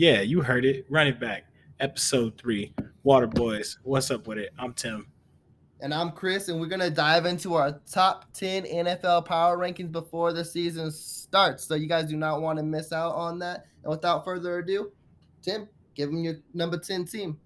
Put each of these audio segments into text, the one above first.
Yeah, you heard it. Run it back. Episode 3. Waterboys. What's up with it? I'm Tim. And I'm Chris, and we're going to dive into our top 10 NFL power rankings before the season starts. So you guys do not want to miss out on that. And without further ado, Tim, give them your number 10 team.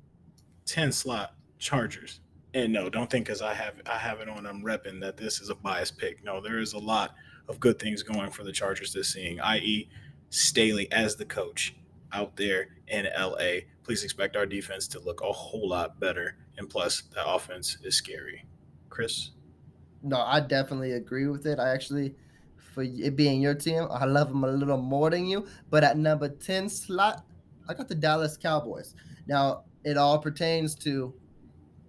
10 slot Chargers. And no, don't think because I have it on I'm repping that this is a biased pick. No, there is a lot of good things going for the Chargers this seeing, i.e. Staley as the coach out there in LA. Please expect our defense to look a whole lot better. And plus, the offense is scary. Chris? No, I definitely agree with it. I actually, for it being your team, I love them a little more than you. But at number 10 slot, I got the Dallas Cowboys. Now, it all pertains to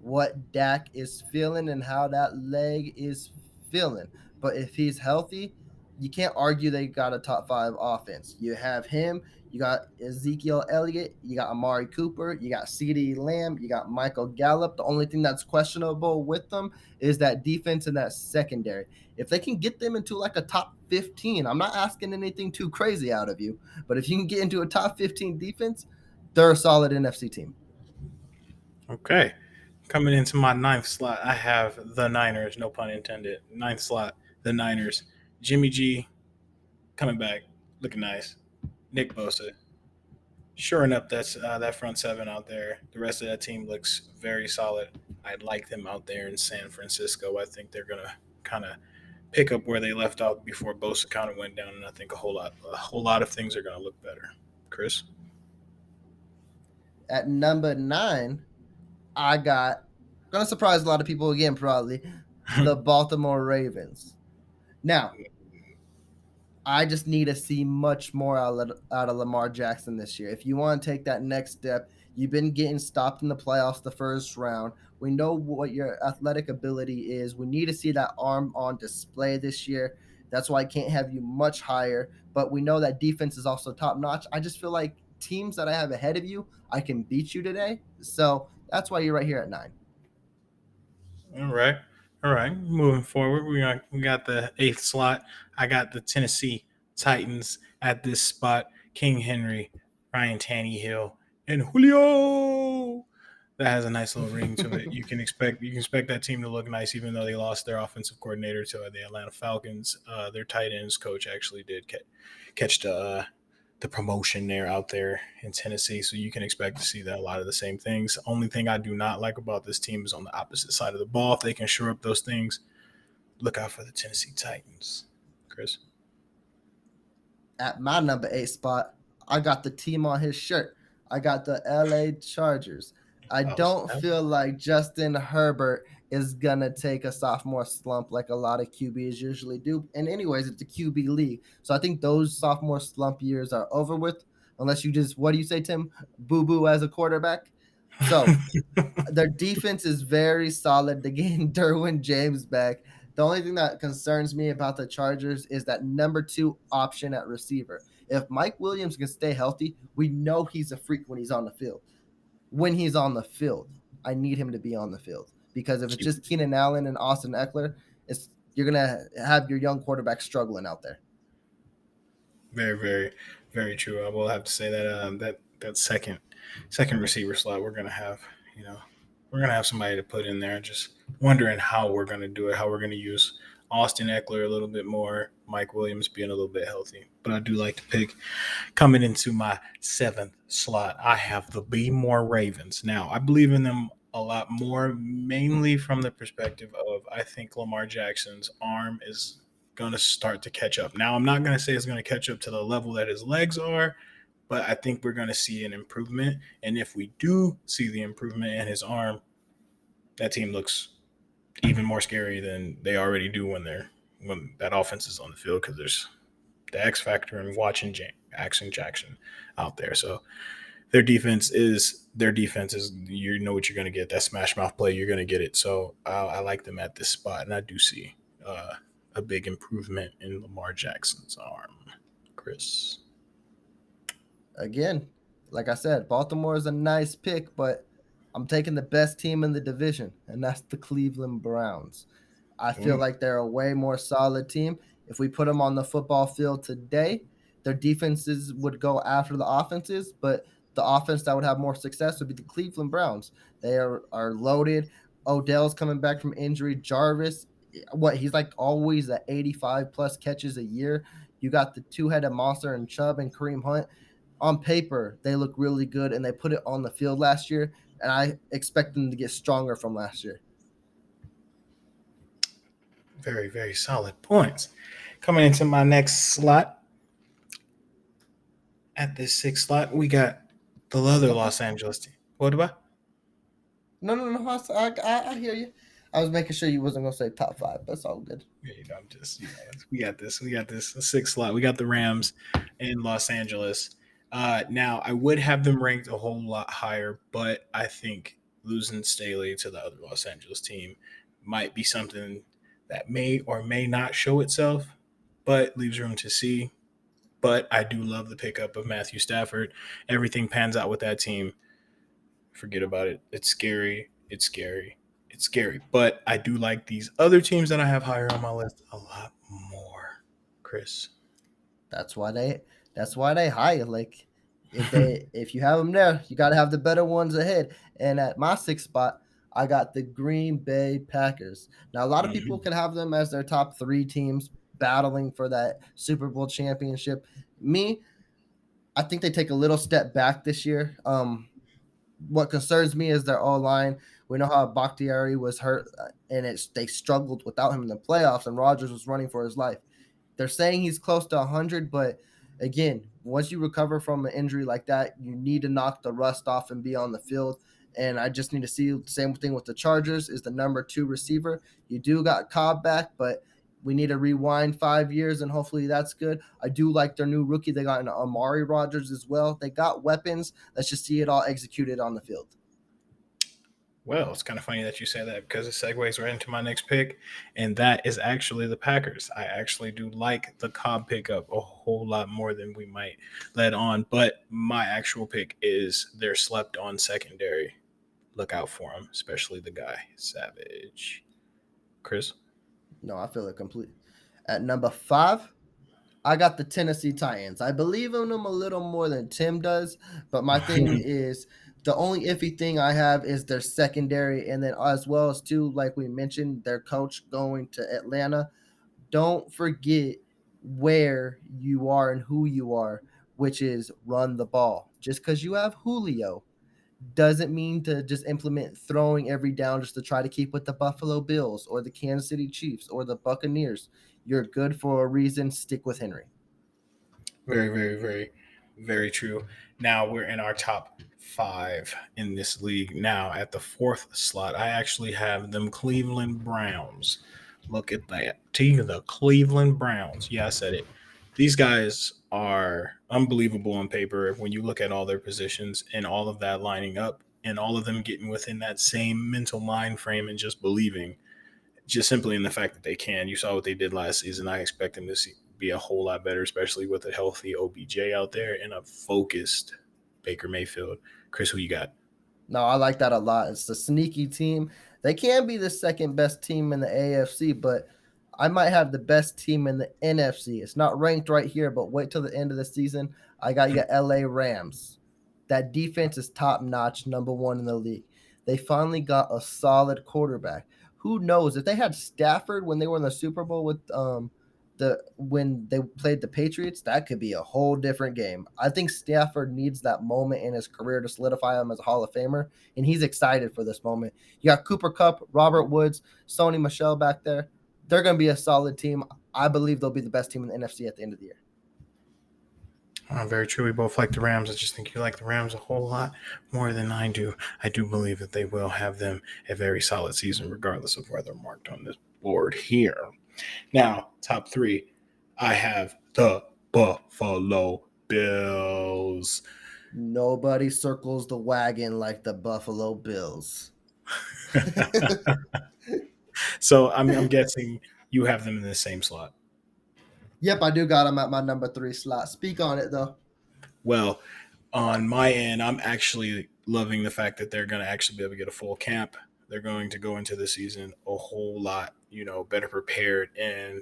what Dak is feeling and how that leg is feeling. But if he's healthy, you can't argue they got a top five offense. You have him, you got Ezekiel Elliott, you got Amari Cooper, you got CeeDee Lamb, you got Michael Gallup. The only thing that's questionable with them is that defense and that secondary. If they can get them into like a top 15, I'm not asking anything too crazy out of you, but if you can get into a top 15 defense, they're a solid NFC team. Okay. Coming into my ninth slot, I have the Niners, no pun intended. Ninth slot, the Niners. Jimmy G coming back, looking nice. Nick Bosa. Sure enough, that's that front seven out there. The rest of that team looks very solid. I like them out there in San Francisco. I think they're gonna kind of pick up where they left off before Bosa kind of went down, and I think a whole lot of things are gonna look better. Chris, At number 9, I got gonna surprise a lot of people again, probably the Baltimore Ravens. Now, I just need to see much more out of Lamar Jackson this year. If you want to take that next step, you've been getting stopped in the playoffs the first round. We know what your athletic ability is. We need to see that arm on display this year. That's why I can't have you much higher. But we know that defense is also top notch. I just feel like teams that I have ahead of you, I can beat you today. So that's why you're right here at 9. all right, all right. Moving forward, we got the eighth slot. I got the Tennessee Titans at this spot. King Henry, Ryan Tannehill, and Julio. That has a nice little ring to it. You can expect that team to look nice, even though they lost their offensive coordinator to the Atlanta Falcons. Their tight ends coach actually did catch the promotion there out there in Tennessee, so you can expect to see that a lot of the same things. Only thing I do not like about this team is on the opposite side of the ball. If they can shore up those things, look out for the Tennessee Titans. Chris, At my number 8 spot, I got the team on his shirt. I got the LA Chargers. I oh don't snap! feel like Justin Herbert is going to take a sophomore slump like a lot of QBs usually do. And, anyways, it's a QB league. So I think those sophomore slump years are over with, unless you just, what do you say, Tim? Boo boo as a quarterback. So their defense is very solid. They're getting Derwin James back. The only thing that concerns me about the Chargers is that number 2 option at receiver. If Mike Williams can stay healthy, we know he's a freak when he's on the field. When he's on the field, I need him to be on the field, because if it's Keep just Keenan Allen and Austin Eckler, you're gonna have your young quarterback struggling out there. very, very, very true. I will have to say that that second receiver slot you know, we're gonna have somebody to put in there. Just wondering how we're gonna do it, how we're gonna use Austin Eckler a little bit more, Mike Williams being a little bit healthy. But I do like to pick. Coming into my seventh slot, I have the Baltimore Ravens. Now I believe in them a lot more, mainly from the perspective of I think Lamar Jackson's arm is going to start to catch up. Now, I'm not going to say it's going to catch up to the level that his legs are, but I think we're going to see an improvement. And if we do see the improvement in his arm, that team looks even more scary than they already do when that offense is on the field, because there's the X factor in watching Jackson out there. So their defense is you know what you're going to get. That smash mouth play, you're going to get it. So I like them at this spot, and I do see a big improvement in Lamar Jackson's arm. Chris. Again, like I said, Baltimore is a nice pick, but I'm taking the best team in the division, and that's the Cleveland Browns. I feel Mm, like they're a way more solid team. If we put them on the football field today, their defenses would go after the offenses, but the offense that would have more success would be the Cleveland Browns. They are loaded. Odell's coming back from injury. Jarvis, what he's like always at 85 plus catches a year. You got the two-headed monster and Chubb and Kareem Hunt. On paper, they look really good, and they put it on the field last year. And I expect them to get stronger from last year. Very, very solid points. Coming into my next slot, at this sixth slot, we got the other Go ahead. Los Angeles team. What about? No, no, no. I hear you. I was making sure you wasn't gonna say top five. That's all good. I'm just, we got this. We got this sixth slot. We got the Rams in Los Angeles. Now, I would have them ranked a whole lot higher, but I think losing Staley to the other Los Angeles team might be something that may or may not show itself, but leaves room to see. But I do love the pickup of Matthew Stafford. Everything pans out with that team. Forget about it. It's scary. It's scary. It's scary. But I do like these other teams that I have higher on my list a lot more. Chris. That's why they. That's why they hire. Like, if you have them there, you got to have the better ones ahead. And at my sixth spot, I got the Green Bay Packers. Now, a lot of people Mhm. can have them as their top three teams battling for that Super Bowl championship. Me, I think they take a little step back this year. What concerns me is their O line. We know how Bakhtiari was hurt, and they struggled without him in the playoffs, and Rodgers was running for his life. They're saying he's close to 100, but again, once you recover from an injury like that, you need to knock the rust off and be on the field. And I just need to see the same thing with the Chargers is the number two receiver. You do got Cobb back, but we need to rewind 5 years, and hopefully that's good. I do like their new rookie. They got an Amari Rodgers as well. They got weapons. Let's just see it all executed on the field. Well, it's kind of funny that you say that because it segues right into my next pick, and that is actually the Packers. I actually do like the Cobb pickup a whole lot more than we might let on, but my actual pick is their slept on secondary. Look out for him, especially the guy, Savage. Chris? No, I feel it complete. At number five, I got the Tennessee Titans. I believe in them a little more than Tim does, but my thing is the only iffy thing I have is their secondary, and then as well as too, like we mentioned, their coach going to Atlanta. Don't forget where you are and who you are, which is run the ball. Just because you have Julio doesn't mean to just implement throwing every down just to try to keep with the Buffalo Bills or the Kansas City Chiefs or the Buccaneers. You're good for a reason. Stick with Henry. Very, very, very, very true. Now we're in our top five in this league. Now at the fourth slot, I actually have them Cleveland Browns. Look at that. The Cleveland Browns. Yeah, I said it. These guys are unbelievable on paper when you look at all their positions and all of that lining up and all of them getting within that same mental mind frame and just believing just simply in the fact that they can. You saw what they did last season. I expect them to be a whole lot better, especially with a healthy OBJ out there and a focused Baker Mayfield. Chris, who you got? No, I like that a lot. It's a sneaky team. They can be the second best team in the AFC, but I might have the best team in the NFC. It's not ranked right here, but wait till the end of the season. I got your LA Rams. That defense is top notch, number one in the league. They finally got a solid quarterback. Who knows if they had Stafford when they were in the Super Bowl with the when they played the Patriots, that could be a whole different game. I think Stafford needs that moment in his career to solidify him as a Hall of Famer, and he's excited for this moment. You got Cooper Kupp, Robert Woods, Sony Michelle back there. They're going to be a solid team. I believe they'll be the best team in the NFC at the end of the year. Very true. We both like the Rams. I just think you like the Rams a whole lot more than I do. I do believe that they will have them a very solid season, regardless of where they're marked on this board here. Now, top three, I have the Buffalo Bills. Nobody circles the wagon like the Buffalo Bills. So I'm guessing you have them in the same slot. Yep, I do got them at my number three slot. Speak on it, though. Well, on my end, I'm actually loving the fact that they're going to actually be able to get a full camp. They're going to go into the season a whole lot, better prepared and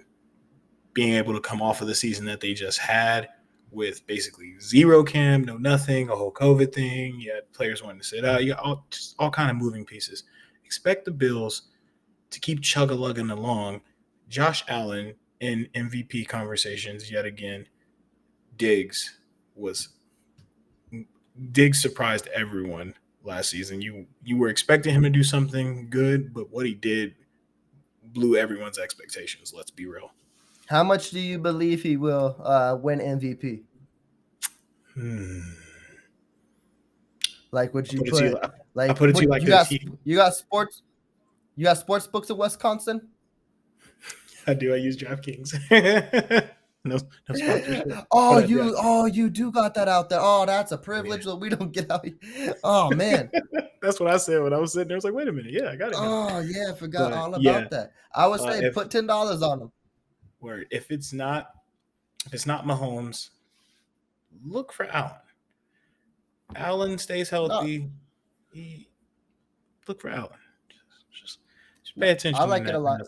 being able to come off of the season that they just had with basically zero cam, no nothing, a whole COVID thing. You had players wanting to sit out. You got all kind of moving pieces. Expect the Bills to keep chug-a-lugging along. Josh Allen in MVP conversations yet again. Diggs was Diggs surprised everyone last season. You were expecting him to do something good, but what he did blew everyone's expectations. Let's be real. How much do you believe he will win MVP? Hmm. Like, would I you put it to you. put I like put it to you what like this. you got sports books in Wisconsin? I do. I use DraftKings. no, no sponsorship, but I do. You do got that out there. Oh, that's a Oh yeah, privilege that we don't get out here. Oh man. that's what I said when I was sitting there. I was like, wait a minute, yeah, I got it now. Oh yeah, I forgot But all yeah, about that. I would say if put $10 on them. word, if it's not Mahomes, look for Allen. Allen stays No, healthy. He, look for Allen. Just, just no, pay I attention in like it a that. lot.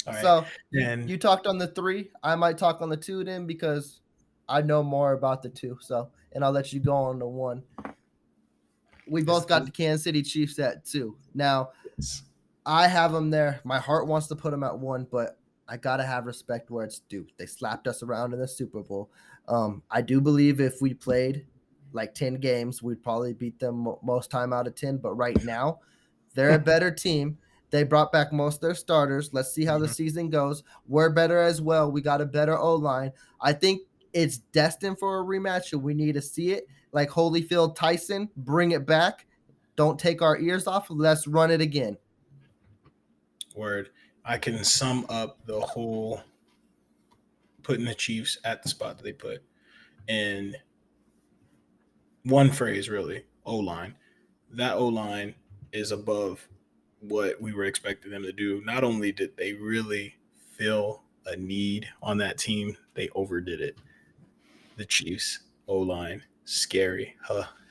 All right, So and you talked on the three. I might talk on the two then because I know more about the two. So and I'll let you go on the one. We both got is the Kansas City Chiefs at two. Now this I have them there. My heart wants to put them at one, but I gotta have respect where it's due. They slapped us around in the Super Bowl. I do believe if we played like 10 games, we'd probably beat them most time out of 10. But right now, they're a better team. They brought back most of their starters. Let's see how the Mhm. season goes. We're better as well. We got a better O line. I think it's destined for a rematch, and we need to see it. Like Holyfield Tyson, bring it back. Don't take our ears off. Let's run it again. word. I can sum up the whole putting the Chiefs at the spot that they put in one phrase, really. O line. That O line is above what we were expecting them to do. Not only did they really feel a need on that team, they overdid it. The Chiefs O line, scary.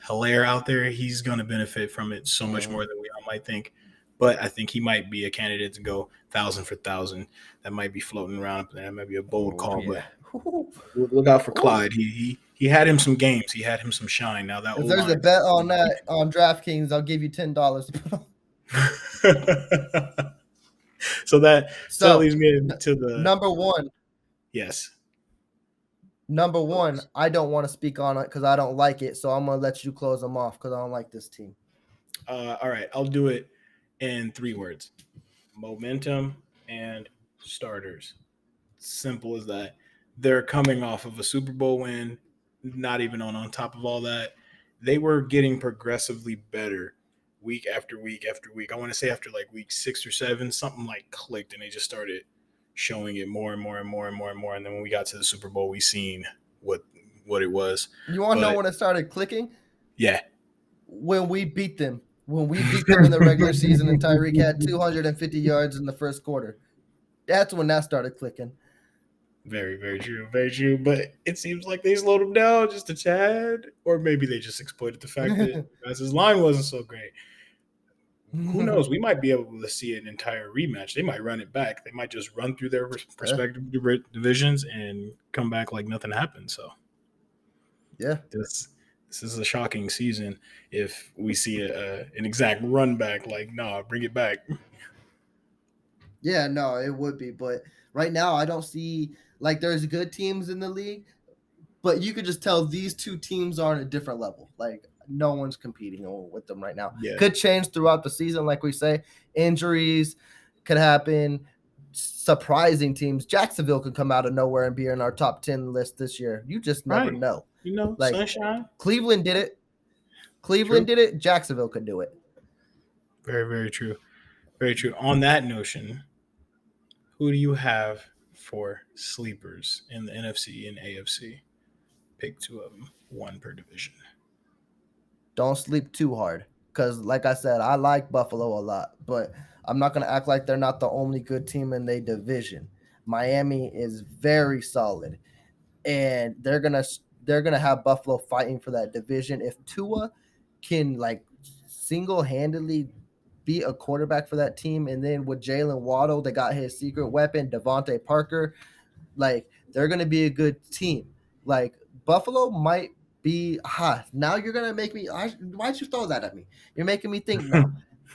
Hilaire out there, he's going to benefit from it so much Mm. more than we all might think. But I think he might be a candidate to go 1,000 for 1,000. That might be floating around up there. That might be a bold Oh call, but yeah. Ooh, look out for ooh. Clyde. He had him some games. He had him some shine. Now that O If there's a line. bet on that on DraftKings, I'll give you $10. so that so that So, leads me n- into the number one, yes. number Go one, first. I don't want to speak on it because I don't like it. So I'm gonna let you close them off because I don't like this team. All right, I'll do it in 3 words: momentum and starters. Simple as that. They're coming off of a Super Bowl win. Not even on top of all that, they were getting progressively better week after week after week. I want to say after like week 6 or 7, something like clicked, and they just started showing it more and more and more and more and more. And then when we got to the Super Bowl, we seen what what it was. You want to know But when it started clicking? yeah, When we beat them. When we beat them in the regular season, and Tyreek had 250 yards in the first quarter. That's when that started clicking. very, very true, very true. But it seems like they slowed him down just a tad, or maybe they just exploited the fact that as his line wasn't so great. Who knows? We might be able to see an entire rematch. They might run it back. They might just run through their yeah, respective divisions and come back like nothing happened. So yeah. this this is a shocking season if we see an exact run back. Like, nah, bring it back. Yeah, no, it would be, but right now I don't see like there's good teams in the league, but you could just tell these two teams are on a different level. Like no one's competing with them right now. Yeah, Could change throughout the season, like we say. Injuries could happen. Surprising teams. Jacksonville could come out of nowhere and be in our top 10 list this year. You just never right. know. Like Sunshine. Cleveland did it. True. Cleveland did it. Jacksonville could do it. Very, very true. Very true. On that notion, who do you have for sleepers in the NFC and AFC? Pick two of them, one per division. Don't sleep too hard. Because, like I said, I like Buffalo a lot, but I'm not going to act like they're not the only good team in their division. Miami is very solid, and they're gonna have Buffalo fighting for that division. If Tua can like single handedly be a quarterback for that team, and then with Jalen Waddle, they got his secret weapon, Devontae Parker. Like they're gonna be a good team. Like Buffalo might be hot. Now you're gonna make me. Why'd you throw that at me? You're making me think now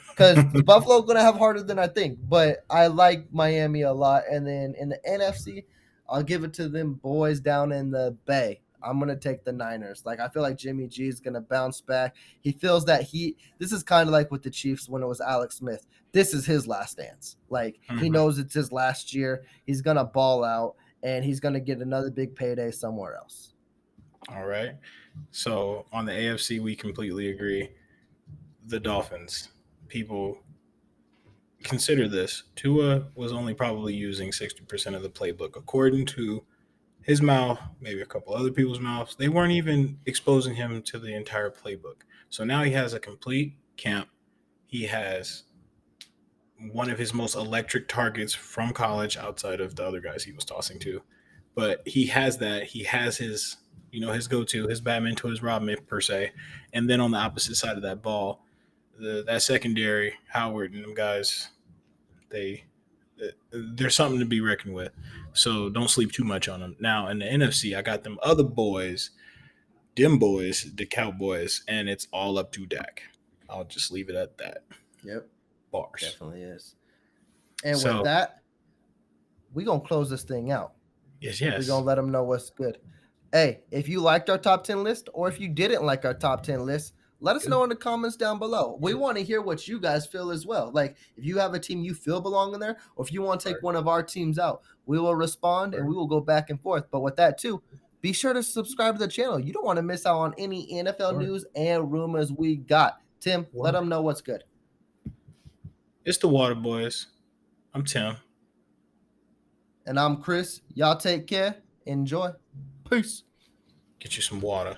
because Buffalo's gonna have harder than I think. But I like Miami a lot. And then in the NFC, I'll give it to them boys down in the Bay. I'm gonna take the Niners. Like I feel like Jimmy G is gonna bounce back. He feels that he. This is kind of like with the Chiefs when it was Alex Smith. This is his last dance. Like he Mhm. knows it's his last year. He's gonna ball out and he's gonna get another big payday somewhere else. All right. So on the AFC, we completely agree. The Dolphins. People consider this. Tua was only probably using 60% of the playbook, according to his mouth, maybe a couple other people's mouths. They weren't even exposing him to the entire playbook. So now he has a complete camp. He has one of his most electric targets from college outside of the other guys he was tossing to. But he has that. He has his, his go-to, his Batman to his Robin per se. And then on the opposite side of that ball, that secondary, Howard and them guys, they there's something to be reckoned with. So don't sleep too much on them. Now in the NFC, I got them other boys, them boys, the Cowboys, and it's all up to Dak. I'll just leave it at that. Yep, Bars. definitely is. And with So that, we gonna close this thing out. yes, We're yes. gonna let them know what's good. Hey, if you liked our top 10 list or if you didn't like our top 10 list, let us Good. know in the comments down below. We want to hear what you guys feel as well. Like if you have a team you feel belong in there, or if you want to take Word. one of our teams out, we will respond and we Word. will go back and forth. But with that too, be sure to subscribe to the channel. You don't want to miss out on any NFL Word. news and rumors we got. Tim, let Word. them know what's good. It's the Waterboys. I'm Tim. And I'm Chris. Y'all take care. Enjoy. Peace. Get you some water.